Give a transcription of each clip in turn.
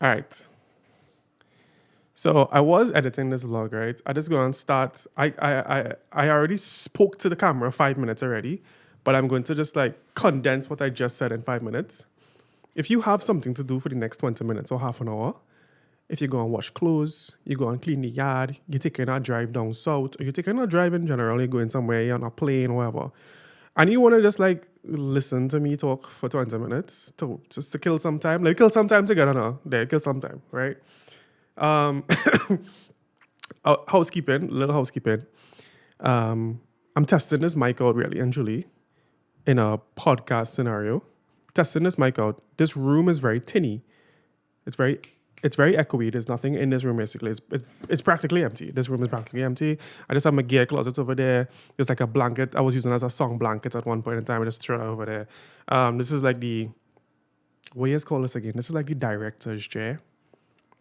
All right. So I was editing this vlog, right? I just go and start. I already spoke to the camera 5 minutes already, but I'm going to just like condense what I just said in 5 minutes. If you have something to do for the next 20 minutes or half an hour, if you go and wash clothes, you go and clean the yard, you're taking a drive down south, or you're taking a drive in general, you're going somewhere, you're on a plane, or whatever, and you want to just like listen to me talk for 20 minutes to just to kill some time, like kill some time together now, there, kill some time, right? Um, housekeeping, little housekeeping. I'm testing this mic out really and truly in a podcast scenario. Testing this mic out. This room is very tinny. It's very it's very echoey. There's nothing in this room basically. It's practically empty. This room is practically empty. I just have my gear closet over there. There's like a blanket I was using as a song blanket at one point in time. I just threw it over there. This is like the what you guys call this again? This is like the director's chair.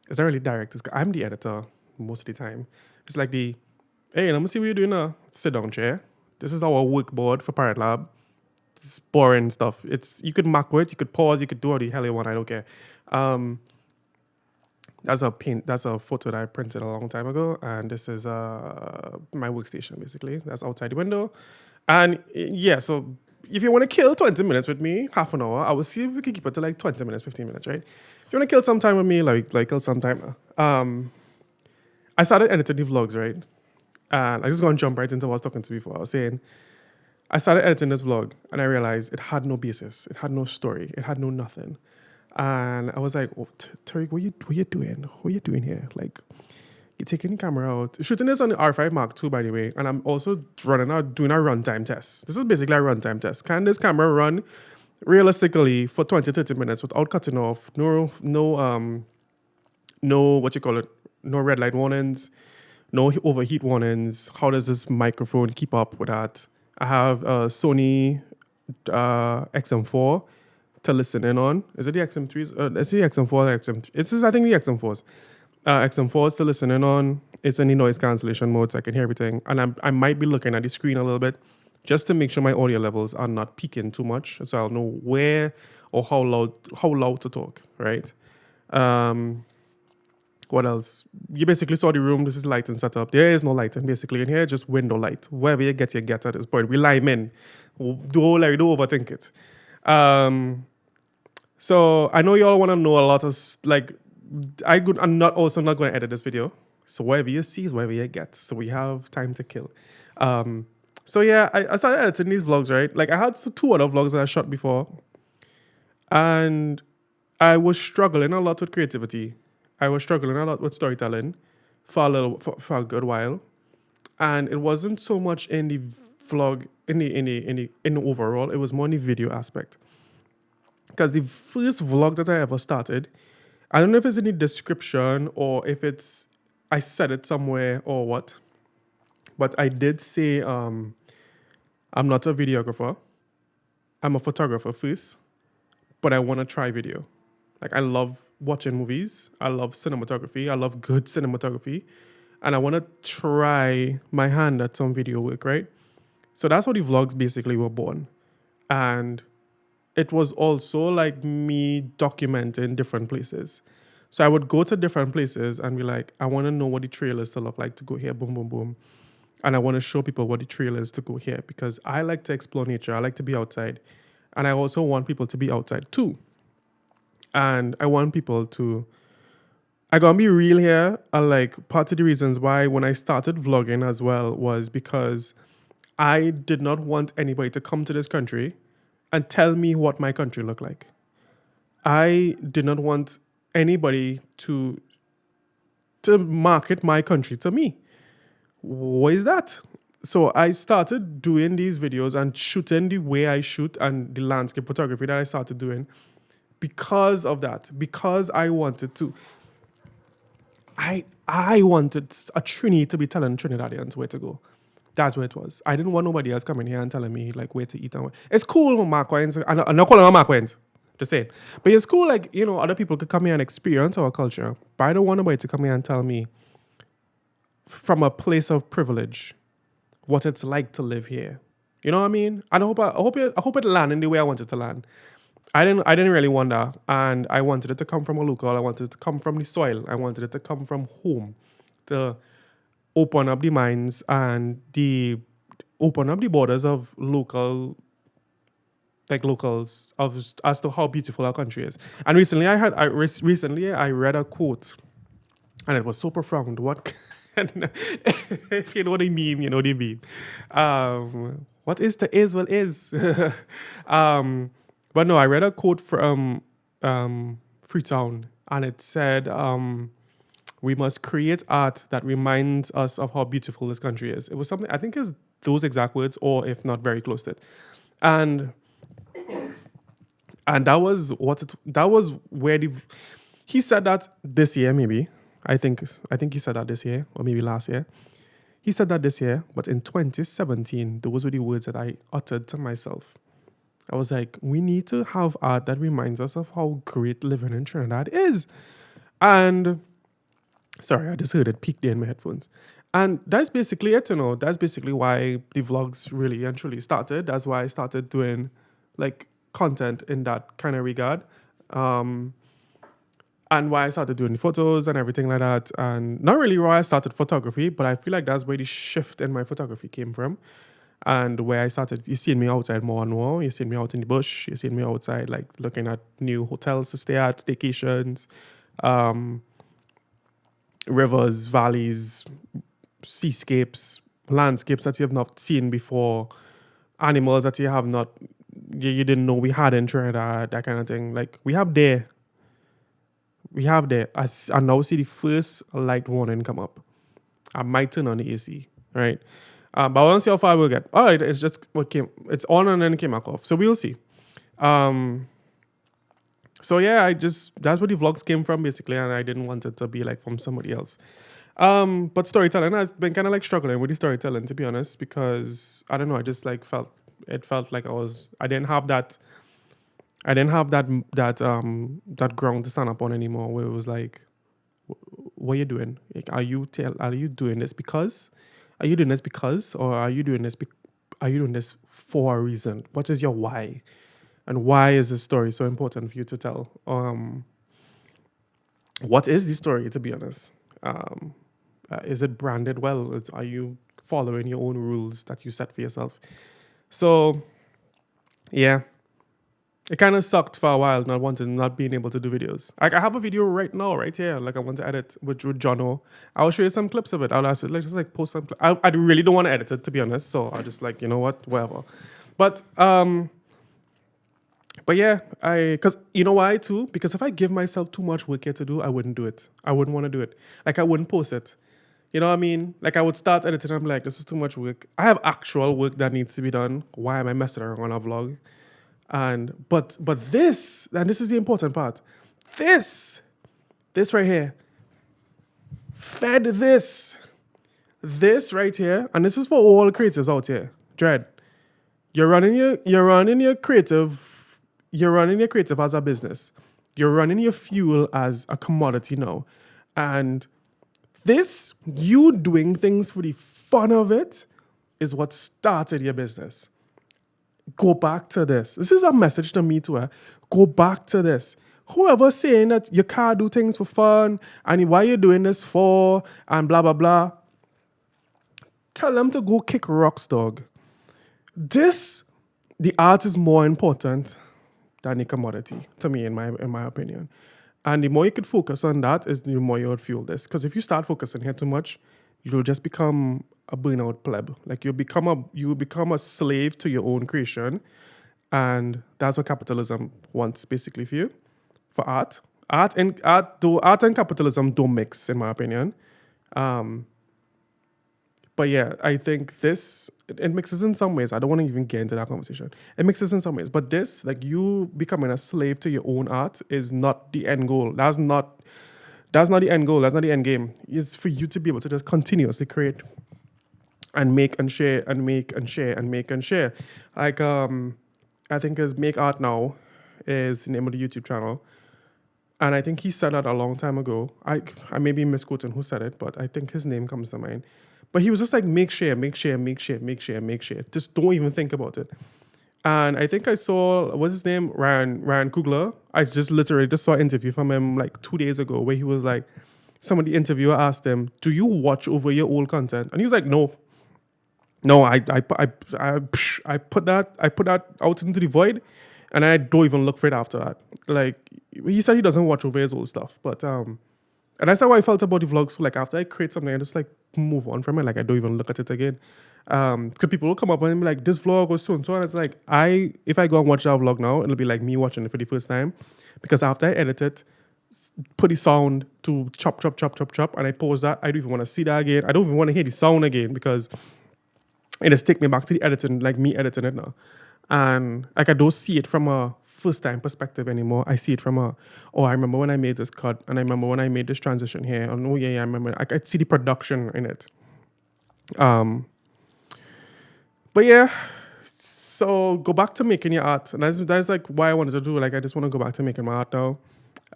It's not really director's. I'm the editor most of the time. It's like the hey, let me see what you're doing now. Sit down chair. This is our work board for Pirate Lab. It's boring stuff. It's you could mark it, you could pause, you could do what the hell you want. I don't care. That's a photo that I printed a long time ago, and this is my workstation basically. That's outside the window, and yeah. So if you want to kill 20 minutes with me, half an hour, I will see if we can keep it to like 20 minutes, 15 minutes, right? If you want to kill some time with me, like kill some time. I started editing the vlogs, right? And I just gonna jump right into what I was talking to before. I was saying I started editing this vlog, and I realized it had no basis, it had no story, it had no nothing. And I was like, oh, Tariq, what you doing? What are you doing here? Like, you're taking the camera out. Shooting this on the R5 Mark II, by the way. And I'm also doing a runtime test. This is basically a runtime test. Can this camera run realistically for 20, 30 minutes without cutting off? No, what you call it? No red light warnings, no overheat warnings. How does this microphone keep up with that? I have a Sony XM4 to listen in on. Is it the XM3s? It's the XM4 or XM3. It's I think the XM4s. XM4s to listen in on. It's in the noise cancellation mode so I can hear everything. And I might be looking at the screen a little bit just to make sure my audio levels are not peaking too much. So I'll know where or how loud to talk, right? What else? You basically saw the room. This is lighting setup. There is no lighting basically in here, just window light. Wherever you get at this point. We lime in. Don't overthink it. So I know y'all want to know a lot of like I'm not going to edit this video. So whatever you see is whatever you get. So we have time to kill. So yeah, I started editing these vlogs, right? Like I had two other vlogs that I shot before, and I was struggling a lot with creativity. I was struggling a lot with storytelling for a good while, and it wasn't so much in the vlog in the overall. It was more in the video aspect. Because the first vlog that I ever started, I don't know if it's in the description or if I said it somewhere or what, but I did say I'm not a videographer. I'm a photographer first, but I want to try video. Like I love watching movies. I love cinematography. I love good cinematography. And I want to try my hand at some video work, right? So that's how the vlogs basically were born. And it was also like me documenting different places. So I would go to different places and be like, I want to know what the trail is to look like to go here, boom, boom, boom. And I want to show people what the trail is to go here because I like to explore nature. I like to be outside. And I also want people to be outside too. And I want people to, I gotta be real here. Like part of the reasons why when I started vlogging as well was because I did not want anybody to come to this country and tell me what my country looked like. I did not want anybody to market my country to me. What is that? So I started doing these videos and shooting the way I shoot and the landscape photography that I started doing because of that. Because I wanted to. I wanted a Trini to be telling Trinidadians where to go. That's where it was. I didn't want nobody else coming here and telling me like where to eat and where. It's cool with Mark Wines. I'm not calling them Mark Wines. Just saying. But it's cool like, other people could come here and experience our culture. But I don't want nobody to come here and tell me from a place of privilege what it's like to live here. You know what I mean? And I hope it land in the way I want it to land. I didn't really want that, and I wanted it to come from a local. I wanted it to come from the soil. I wanted it to come from home, to open up the minds and the open up the borders of locals of as to how beautiful our country is. And recently I read a quote, and it was so profound. What if you know what I mean, you know what I mean. What is the is what is. But no, I read a quote from Freetown, and it said, "We must create art that reminds us of how beautiful this country is." It was something I think is those exact words, or if not very close to it, and that was where he said that this year maybe. I think he said that this year or maybe last year. He said that this year, but in 2017, those were the words that I uttered to myself. I was like, we need to have art that reminds us of how great living in Trinidad is. And sorry, I just heard it peak there in my headphones. And that's basically it, That's basically why the vlogs really and truly started. That's why I started doing like content in that kind of regard. And why I started doing the photos and everything like that. And not really why I started photography, but I feel like that's where the shift in my photography came from. And where I started, you seen me outside more and more. You seen me out in the bush. You seen me outside, like looking at new hotels to stay at, staycations, rivers, valleys, seascapes, landscapes that you have not seen before, animals that you didn't know we had in Trinidad, that kind of thing. Like we have there. I now see the first light warning come up. I might turn on the AC, right? But I want to see how far we'll get. All right, it's just it's on and then it came back off. So we'll see. So yeah, that's where the vlogs came from basically, and I didn't want it to be like from somebody else. But storytelling, I've been kind of like struggling with the storytelling, to be honest, because I don't know, I just like felt like I didn't have that ground to stand up on anymore, where it was like, what are you doing? Like, are you doing this because? Are you doing this because, or are you doing this for a reason? What is your why? And why is this story so important for you to tell? What is the story, to be honest? Is it branded well? Are you following your own rules that you set for yourself? So, yeah. It kind of sucked for a while not being able to do videos. Like I have a video right now, right here. Like I want to edit with Jono. I'll show you some clips of it. I'll ask it. Let's just like post some. I really don't want to edit it, to be honest. So I'll just like, you know what, whatever. But yeah, because you know why too? Because if I give myself too much work here to do, I wouldn't do it. I wouldn't want to do it. Like I wouldn't post it. You know what I mean? Like I would start editing. I'm like, this is too much work. I have actual work that needs to be done. Why am I messing around on a vlog? But this, and this is the important part, this right here, fed this right here, and this is for all creatives out here. Dread, you're running your creative as a business. You're running your fuel as a commodity now, and this, you doing things for the fun of it, is what started your business. Go back to this. This is a message to me too. Go back to this. Whoever's saying that you can't do things for fun and why you're doing this for and blah, blah, blah, tell them to go kick rocks, dog. The art is more important than the commodity, to me, in my opinion. And the more you could focus on that, is the more you would fuel this. Because if you start focusing here too much, you'll just become a burnout pleb. Like you become a slave to your own creation, and that's what capitalism wants basically for you, for art. Art and capitalism don't mix, in my opinion. But yeah, I think it mixes in some ways. I don't want to even get into that conversation. It mixes in some ways, but this, like you becoming a slave to your own art, is not the end goal. That's not the end goal. That's not the end game. It's for you to be able to just continuously create and make and share and make and share and make and share. Like, I think his Make Art Now is the name of the YouTube channel. And I think he said that a long time ago. I may be misquoting who said it, but I think his name comes to mind. But he was just like, make share. Just don't even think about it. And I think I saw, what's his name, Ryan Coogler. I just literally just saw an interview from him like 2 days ago where he was like, somebody interviewer asked him, "Do you watch over your old content?" And he was like, "No, no, I put that out into the void, and I don't even look for it after that." Like he said, he doesn't watch over his old stuff, but and that's how I felt about the vlogs. So like after I create something, I just like move on from it. Like I don't even look at it again. Because people will come up and be like, "This vlog was so and so," and it's like if I go and watch that vlog now, it'll be like me watching it for the first time, because after I edit it, put the sound to chop, chop, chop, chop, chop, and I pause that, I don't even want to see that again. I don't even want to hear the sound again because it just take me back to the editing, like me editing it now. And like I don't see it from a first time perspective anymore. I see it from oh, I remember when I made this cut, and I remember when I made this transition here, and oh yeah, I remember. I see the production in it. But yeah, so go back to making your art, and that's like why I wanted to do. Like I just want to go back to making my art now.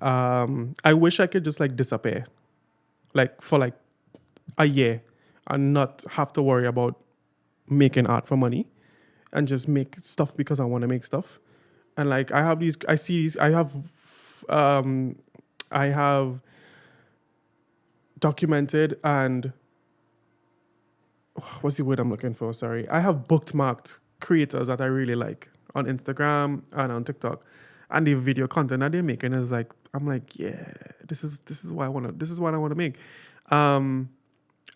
I wish I could just like disappear, like for like a year, and not have to worry about making art for money, and just make stuff because I want to make stuff. And like I have these, I see these, I have documented and what's the word I'm looking for? Sorry, I have bookmarked creators that I really like on Instagram and on TikTok, and the video content that they're making is like, I'm like, yeah, this is what I want to, this is what I want to make.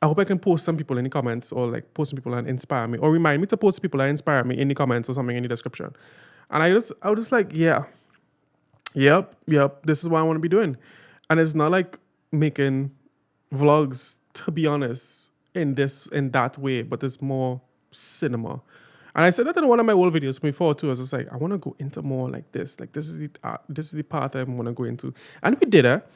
I hope I can post some people in the comments, or like post some people that inspire me, or remind me to post people that inspire me in the comments or something in the description. And I was just like, yeah, yep, this is what I want to be doing. And it's not like making vlogs, to be honest, in that way, but it's more cinema. And I said that in one of my old videos before too. I was just like, I want to go into more like this. Like this is the path I want to go into. And we did it.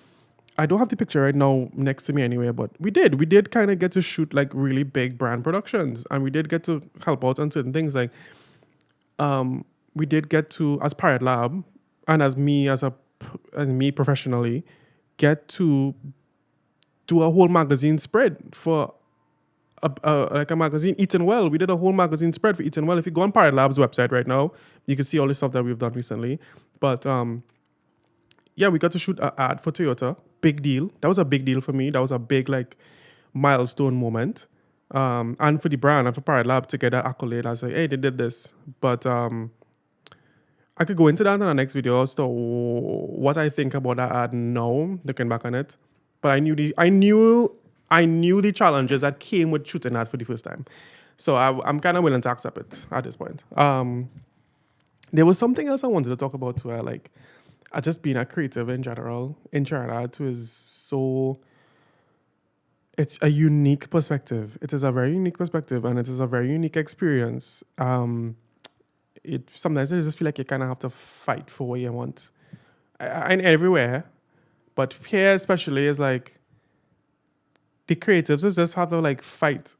I don't have the picture right now next to me anyway, but we did kind of get to shoot like really big brand productions, and we did get to help out on certain things. Like, we did get to, as Pirate Lab, and as me professionally, get to do a whole magazine spread for like a magazine, Eating Well. We did a whole magazine spread for Eating Well. If you go on Pirate Lab's website right now, you can see all the stuff that we've done recently. But yeah, we got to shoot an ad for Toyota. Big deal. That was a big deal for me. That was a big like milestone moment. And for the brand and for Pirate Lab to get that accolade, I was like, hey, they did this. But I could go into that in the next video as to what I think about that ad now, looking back on it. But I knew the challenges that came with shooting that for the first time. So I'm kind of willing to accept it at this point. There was something else I wanted to talk about too. Like, just being a creative in general in Trinidad too is so. It's a unique perspective. It is a very unique perspective, and it is a very unique experience. It sometimes I just feel like you kind of have to fight for what you want, and everywhere, but here especially is like the creatives is just have to like fight,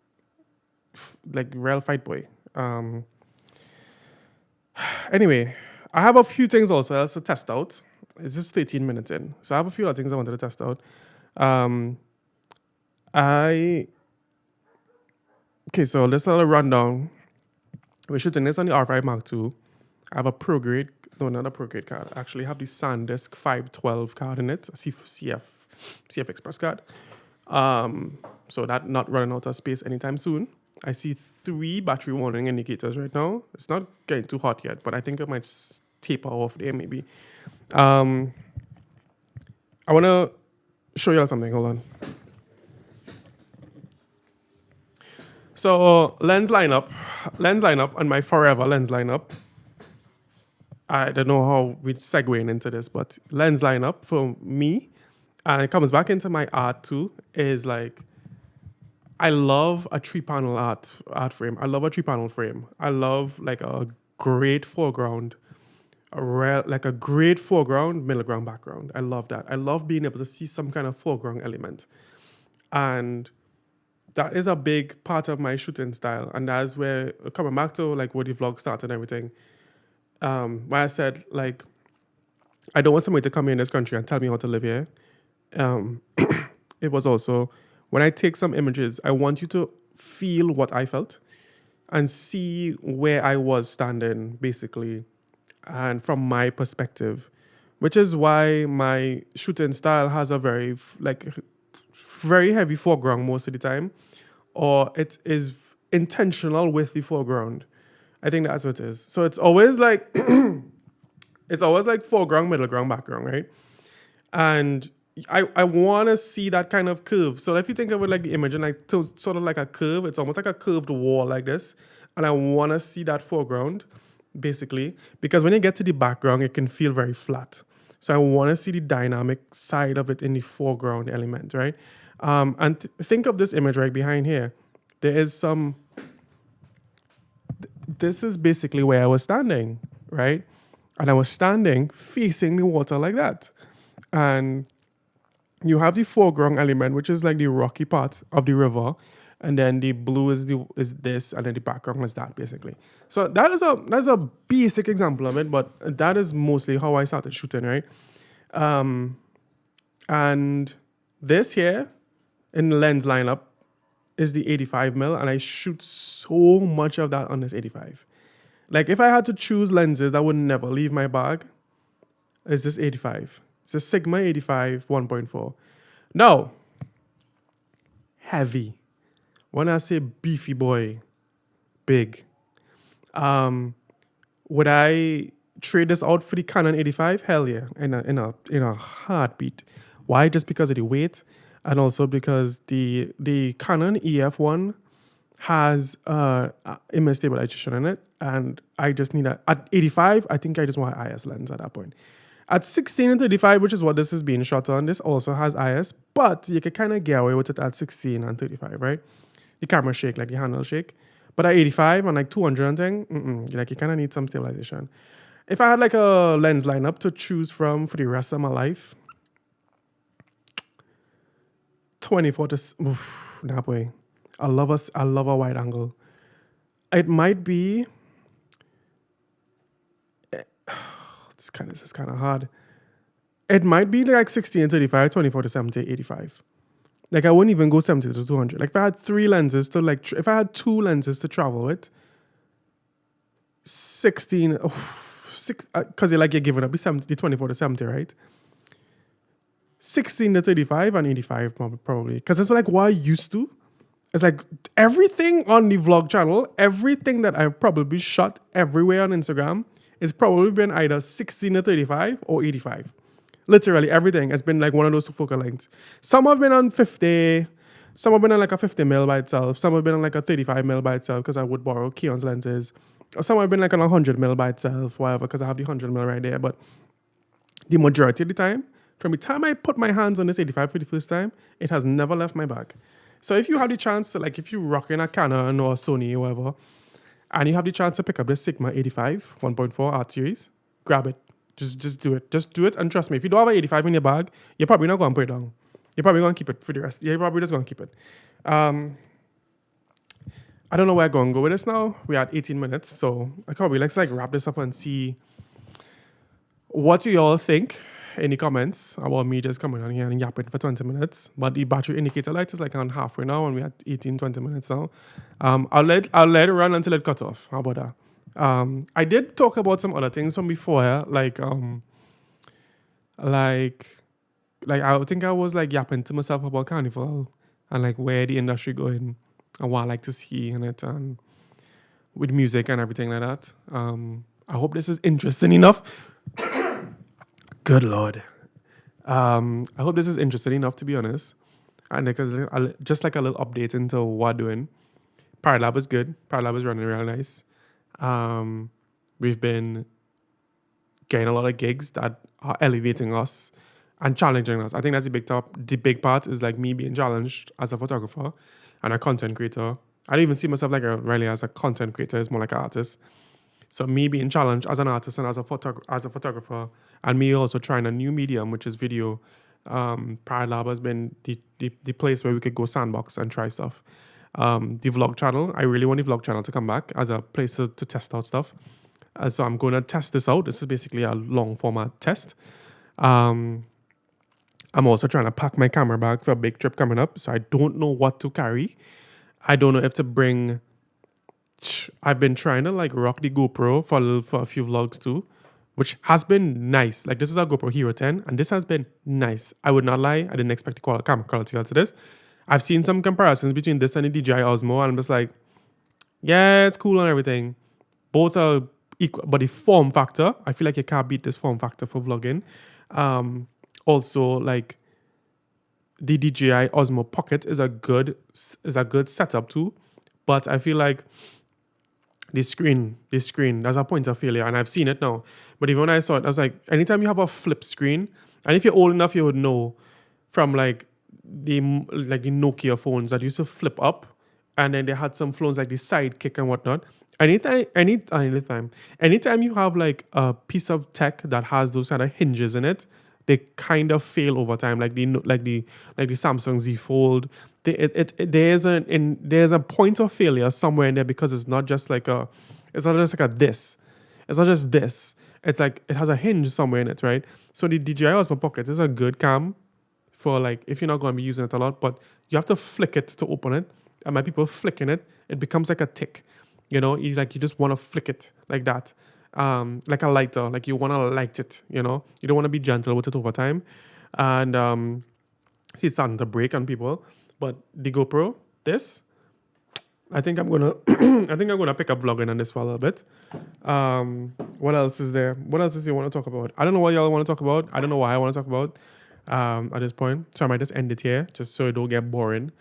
like real fight boy. Anyway, I have a few things also else to test out. It's just 13 minutes in, so I have a few other things I wanted to test out. Okay, so let's have a rundown. We're shooting this on the R5 Mark II. I have a Pro Grade, no, not a Pro Grade card. I actually have the SanDisk 512 card in it, a CF Express card. So that not running out of space anytime soon. I see 3 battery warning indicators right now. It's not getting too hot yet, but I think it might taper off there maybe. I want to show you all something. Hold on. So lens lineup on my forever lens lineup. I don't know how we're segueing into this, but lens lineup for me, and it comes back into my art too, is like, I love a 3-panel art frame. I love a 3-panel frame. I love like a great foreground, like a great foreground, middle ground, background. I love that. I love being able to see some kind of foreground element. And that is a big part of my shooting style. And that's where, coming back to like where the vlog started and everything, why I said like, I don't want somebody to come here in this country and tell me how to live here. It was also, when I take some images, I want you to feel what I felt. and see where I was standing, basically, and from my perspective, which is why my shooting style has a very heavy foreground most of the time, or it is intentional with the foreground. I think that's what it is. So it's always like it's always like foreground, middle ground, background, right? And I want to see that kind of curve. So if you think of it like the image and like sort of like a curve, it's almost like a curved wall like this. And I want to see that foreground, basically, because when you get to the background, it can feel very flat. So I want to see the dynamic side of it in the foreground element, right? And think of this image right behind here. There is some. This is basically where I was standing, right? And I was standing facing the water like that. And you have the foreground element, which is like the rocky part of the river, and then the blue is this, and then the background is that, basically. So that's a basic example of it, but that is mostly how I started shooting, right? And this here in the lens lineup is the 85 mil, and I shoot so much of that on this 85. Like if I had to choose lenses that would never leave my bag, it's this 85. It's a Sigma 85 1.4. Now, heavy. When I say beefy boy, big. Would I trade this out for the Canon 85? Hell yeah, in a heartbeat. Why? Just because of the weight, and also because the Canon EF1 has image stabilization in it, and I just need at 85. I think I just want an IS lens at that point. At 16 and 35, which is what this is being shot on, this also has IS, but you can kind of get away with it at 16 and 35, right? The camera shake, like the handle shake. But at 85 and like 200 and thing, like you kind of need some stabilization. If I had like a lens lineup to choose from for the rest of my life, 24 to, nah boy. I love a wide angle. It might be, this is kind of hard. It might be like 60 and 35, 24 to 70, 85. Like I wouldn't even go 70 to 200. Like if I had three lenses to like, if I had two lenses to travel with, 16, because you're giving up the 24 to 70, right? 16 to 35 and 85 probably. Because it's like what I used to. It's like everything on the vlog channel, everything that I've probably shot everywhere on Instagram is probably been either 16 to 35 or 85. Literally everything has been like one of those two focal lengths. Some have been on 50, some have been on like a 50 mil by itself, some have been on like a 35 mil by itself because I would borrow Keon's lenses. Or some have been like on 100 mil by itself, whatever, because I have the 100 mil right there. But the majority of the time, from the time I put my hands on this 85 for the first time, it has never left my bag. So if you have the chance to, like, if you're rocking a Canon or a Sony or whatever, and you have the chance to pick up this Sigma 85 1.4 art series, grab it. Just do it. Just do it. And trust me, if you don't have an 85 in your bag, you're probably not going to put it down. You're probably going to keep it for the rest. You're probably just going to keep it. I don't know where I'm going to go with this now. We're at 18 minutes. So let's like wrap this up and see what you all think in the comments about me just coming on here and yapping for 20 minutes. But the battery indicator light is like on halfway now, and we're at 18, 20 minutes now. I'll let it run until it cut off. How about that? I did talk about some other things from before, like I think I was like yapping to myself about Carnival and like where the industry going and what I like to see in it, and with music and everything like that. I hope this is interesting enough. Good Lord. I hope this is interesting enough, to be honest. And because just like a little update into what we're doing. Pirate Lab is good. Pirate Lab is running real nice. We've been getting a lot of gigs that are elevating us and challenging us. I think that's the big part is like me being challenged as a photographer and a content creator. I don't even see myself like really as a content creator. It's more like an artist. So me being challenged as an artist and as a photographer, and me also trying a new medium, which is video. Pirate Lab has been the place where we could go sandbox and try stuff. The vlog channel, I really want the vlog channel to come back as a place to test out stuff. So I'm going to test this out. This is basically a long format test. I'm also trying to pack my camera bag for a big trip coming up. So I don't know what to carry. I don't know if to bring I've been trying to like rock the GoPro for a few vlogs too, which has been nice. Like this is a GoPro Hero 10, and this has been nice. I would not lie, I didn't expect the camera quality to this. I've seen some comparisons between this and the DJI Osmo, and I'm just like, yeah, it's cool and everything. Both are equal, but the form factor, I feel like you can't beat this form factor for vlogging. Also, like the DJI Osmo Pocket is a good setup too, but I feel like this screen, there's a point of failure, and I've seen it now. But even when I saw it, I was like, anytime you have a flip screen, and if you're old enough, you would know from like the Nokia phones that used to flip up, and then they had some phones like the Sidekick and whatnot. Anytime you have like a piece of tech that has those kind of hinges in it, they kind of fail over time. Like the Samsung Z Fold, there's a point of failure somewhere in there, because it's not just like it's not just this. It's like it has a hinge somewhere in it, right? So the DJI Osmo Pocket is a good cam for like if you're not going to be using it a lot, but you have to flick it to open it. And by people flicking it, it becomes like a tick. You know, you just want to flick it like that. Like a lighter, like you want to light it, you know? You don't want to be gentle with it over time. And see, it's starting to break on people. But the GoPro, this, I think I'm gonna pick up vlogging on this for a little bit. What else is there? What else is you want to talk about? I don't know what y'all want to talk about. I don't know why I want to talk about at this point. So I might just end it here, just so it don't get boring.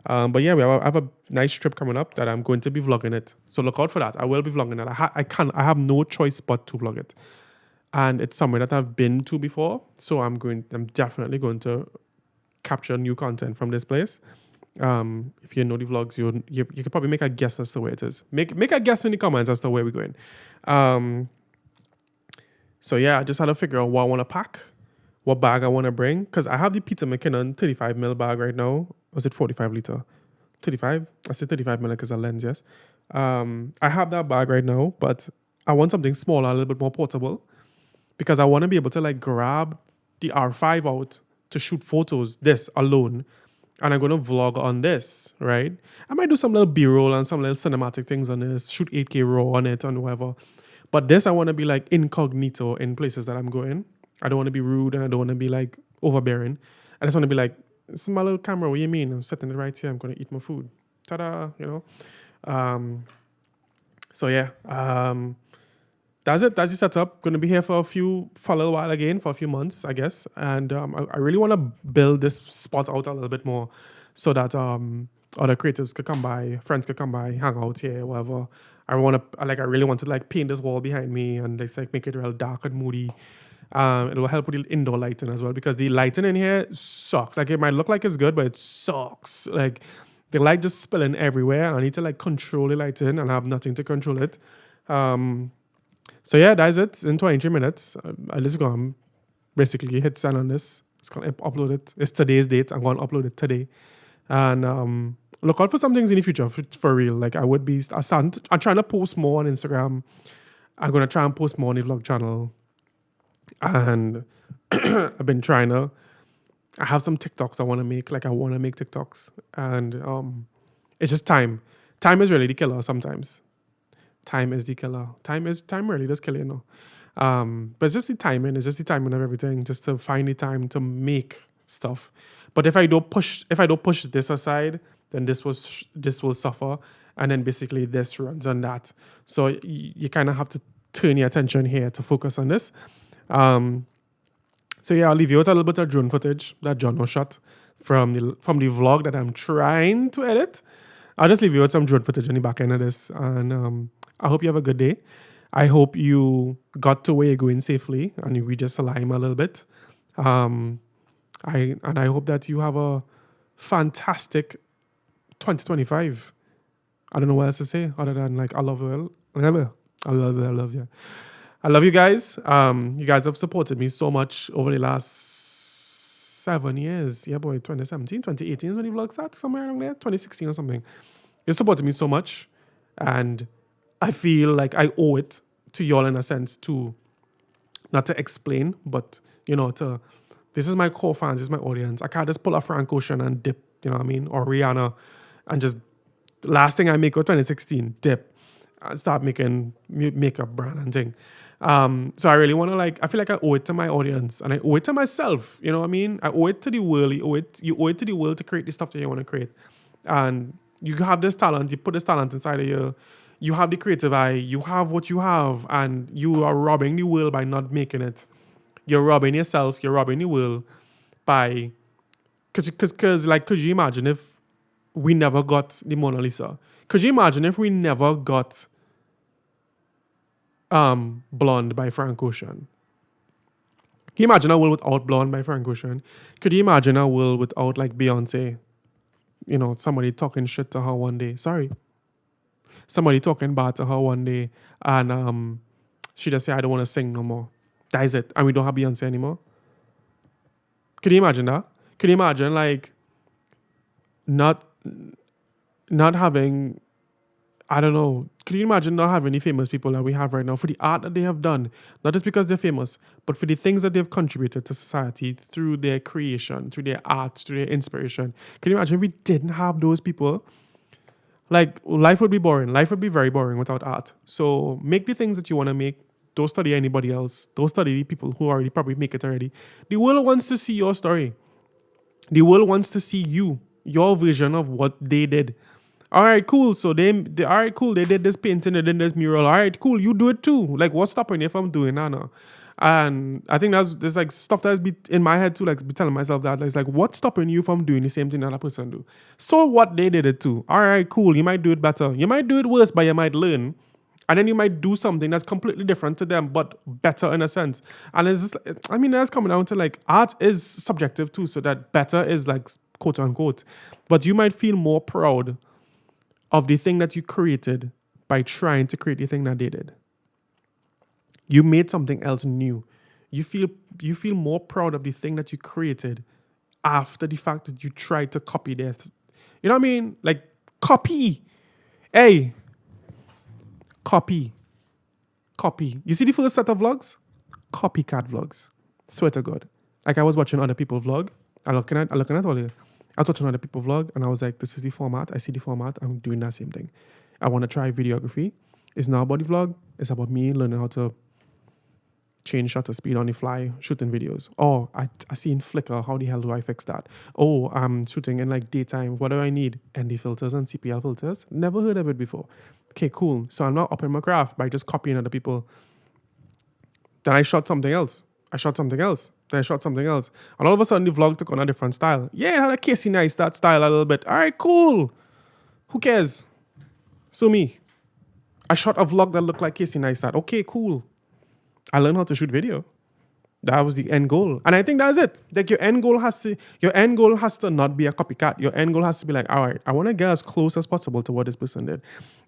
But yeah, I have a nice trip coming up that I'm going to be vlogging it. So look out for that. I will be vlogging it. I have no choice but to vlog it. And it's somewhere that I've been to before. So I'm definitely going to capture new content from this place. If you know the vlogs, you could probably make a guess as to where it is. Make a guess in the comments as to where we're going. So yeah, I just had to figure out what I want to pack, what bag I want to bring, because I have the Peter McKinnon 35mm bag right now. Was it 45 liter? 35? I said 35mm because of lens, yes. I have that bag right now, but I want something smaller, a little bit more portable, because I want to be able to like grab the R5 out to shoot photos, this alone, and I'm going to vlog on this, right? I might do some little B-roll and some little cinematic things on this, shoot 8K RAW on it and whatever. But this, I want to be like incognito in places that I'm going. I don't want to be rude, and I don't want to be like overbearing. I just want to be like, this is my little camera, what do you mean? I'm setting it right here, I'm going to eat my food. Ta-da, you know? So yeah, that's it. That's the setup. Going to be here for a little while again, for a few months, I guess. And I really want to build this spot out a little bit more, so that other creatives could come by, friends could come by, hang out here, whatever. I really want to like paint this wall behind me and like make it real dark and moody. It will help with the indoor lighting as well, because the lighting in here sucks. Like it might look like it's good, but it sucks. Like the light just spilling everywhere. I need to like control the lighting, and I have nothing to control it. So yeah, that's it. In 23 minutes, I just go basically hit send on this. It's gonna upload it. It's today's date. I'm gonna upload it today, and look out for some things in the future for real. Like I'm trying to post more on Instagram. I'm gonna try and post more on the vlog channel. And I've been I have some TikToks I want to make. Like I want to make TikToks, and it's just time. Time is really the killer sometimes. Time is the killer. Time really does kill you, you know. But it's just the timing. It's just the timing of everything. Just to find the time to make stuff. But if I don't push this aside, then this will suffer, and then basically this runs on that. So you kind of have to turn your attention here to focus on this. So yeah, I'll leave you with a little bit of drone footage that John shot from the vlog that I'm trying to edit. I'll just leave you with some drone footage in the back end of this, and I hope you have a good day. I hope you got to where you're going safely, and we just align a little bit. I hope that you have a fantastic 2025. I don't know what else to say other than like I love you. I love you. I love you guys. You guys have supported me so much over the last 7 years. Yeah, boy, 2017, 2018 is when the vlog started, somewhere around there, 2016 or something. You supported me so much, and I feel like I owe it to y'all in a sense to, not to explain, but, you know, this is my core fans, this is my audience. I can't just pull a Frank Ocean and dip, you know what I mean? Or Rihanna, and just, the last thing I make was 2016, dip. and start making makeup brand and thing. So I really want to like. I feel like I owe it to my audience and I owe it to myself. You know what I mean? I owe it to the world. You owe it to the world to create the stuff that you want to create. And you have this talent. You put this talent inside of you. You have the creative eye. You have what you have, and you are robbing the world by not making it. You're robbing yourself. You're robbing the world by could you imagine if we never got the Mona Lisa? Could you imagine if we never got Blonde by Frank Ocean? Can you imagine a world without Blonde by Frank Ocean? Could you imagine a world without like Beyonce? You know, somebody talking shit to her one day. Sorry. Somebody talking bad to her one day and she just say, I don't want to sing no more. That is it. And we don't have Beyonce anymore. Could you imagine that? Could you imagine like not having, I don't know, could you imagine not having any famous people that we have right now for the art that they have done, not just because they're famous, but for the things that they've contributed to society through their creation, through their art, through their inspiration. Can you imagine if we didn't have those people? Like, life would be boring. Life would be very boring without art. So make the things that you want to make. Don't study anybody else. Don't study the people who already probably make it already. The world wants to see your story. The world wants to see you, your vision of what they did. All right, cool. So they all right, cool. They did this painting, they did this mural. All right, cool. You do it too. Like, what's stopping you from doing that now? And I think there's like stuff that's be in my head too, like be telling myself that it's like, what's stopping you from doing the same thing that a person do? So what, they did it too. All right, cool. You might do it better. You might do it worse, but you might learn. And then you might do something that's completely different to them, but better in a sense. And it's just, I mean, that's coming down to like art is subjective too. So that better is like quote unquote. But you might feel more proud of the thing that you created by trying to create the thing that they did. You made something else new. You feel more proud of the thing that you created after the fact that you tried to copy that. You know what I mean? Like, copy. Hey. Copy. You see the first set of vlogs? Copycat vlogs. Swear to God. Like, I was watching other people vlog. I'm looking at all of it. I was watching other people vlog and I was like, this is the format. I see the format. I'm doing that same thing. I want to try videography. It's not about the vlog. It's about me learning how to change shutter speed on the fly, shooting videos. Oh, I see in Flickr, how the hell do I fix that? Oh, I'm shooting in like daytime. What do I need? ND filters and CPL filters. Never heard of it before. Okay, cool. So I'm not upping my craft by just copying other people. Then I shot something else. Then I shot something else. And all of a sudden the vlog took on a different style. Yeah, it had a Casey Neistat style a little bit. All right, cool. Who cares? So me. I shot a vlog that looked like Casey Neistat. Okay, cool. I learned how to shoot video. That was the end goal. And I think that's it. Like your end goal has to not be a copycat. Your end goal has to be like, all right, I want to get as close as possible to what this person did.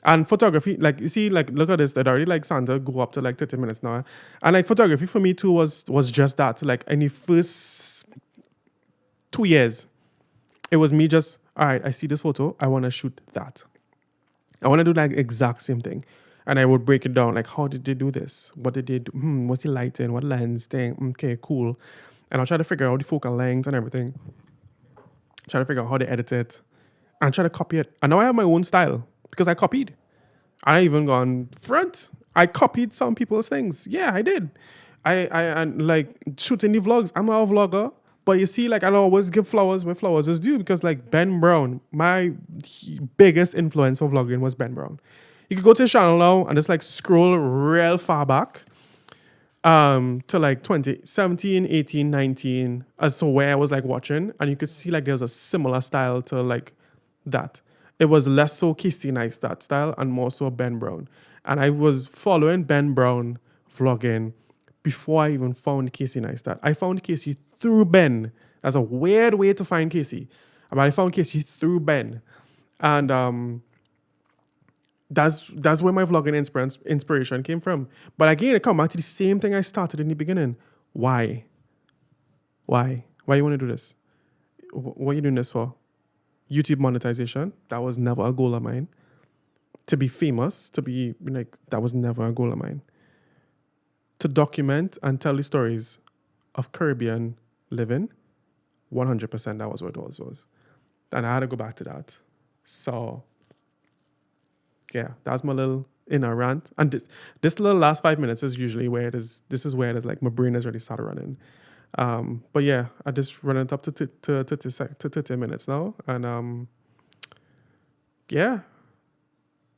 And photography, like you see, like look at this, that already like Santa go up to like 30 minutes now. And like photography for me too was just that. Like in the first 2 years, it was me just, all right, I see this photo, I want to shoot that. I want to do like exact same thing. And I would break it down, like, how did they do this? What did they do? What's the lighting? What lens thing? Okay, cool. And I'll try to figure out the focal length and everything. Try to figure out how they edit it. And try to copy it. And now I have my own style because I copied. I even gone front. I copied some people's things. Yeah, I did. And like shooting the vlogs. I'm not a vlogger. But you see, like, I always give flowers where flowers is due because, like, Ben Brown, my biggest influence for vlogging was Ben Brown. You could go to his channel now and just like scroll real far back to like 2017, 18, 19 as to where I was like watching. And you could see like there's a similar style to like that. It was less so Casey Neistat style and more so Ben Brown. And I was following Ben Brown vlogging before I even found Casey Neistat. I found Casey through Ben. That's a weird way to find Casey. But I found Casey through Ben. And that's where my vlogging inspiration came from. But again, it comes back to the same thing I started in the beginning. Why? Why you want to do this? What are you doing this for? YouTube monetization. That was never a goal of mine. To be famous, to be like, that was never a goal of mine. To document and tell the stories of Caribbean living, 100% that was what it was. And I had to go back to that. So yeah, that's my little in a rant. And this little last 5 minutes is usually where it is. This is where it is like my brain has already started running. But yeah, I just run it up to 30 minutes now. And yeah,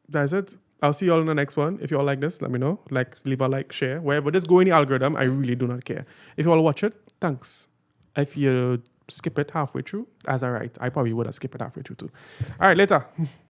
that's it. I'll see you all in the next one. If you all like this, let me know. Like, leave a like, share. Wherever this go in the algorithm, I really do not care. If you all watch it, thanks. If you skip it halfway through, that's all right. I probably would have skipped it halfway through too. All right, later.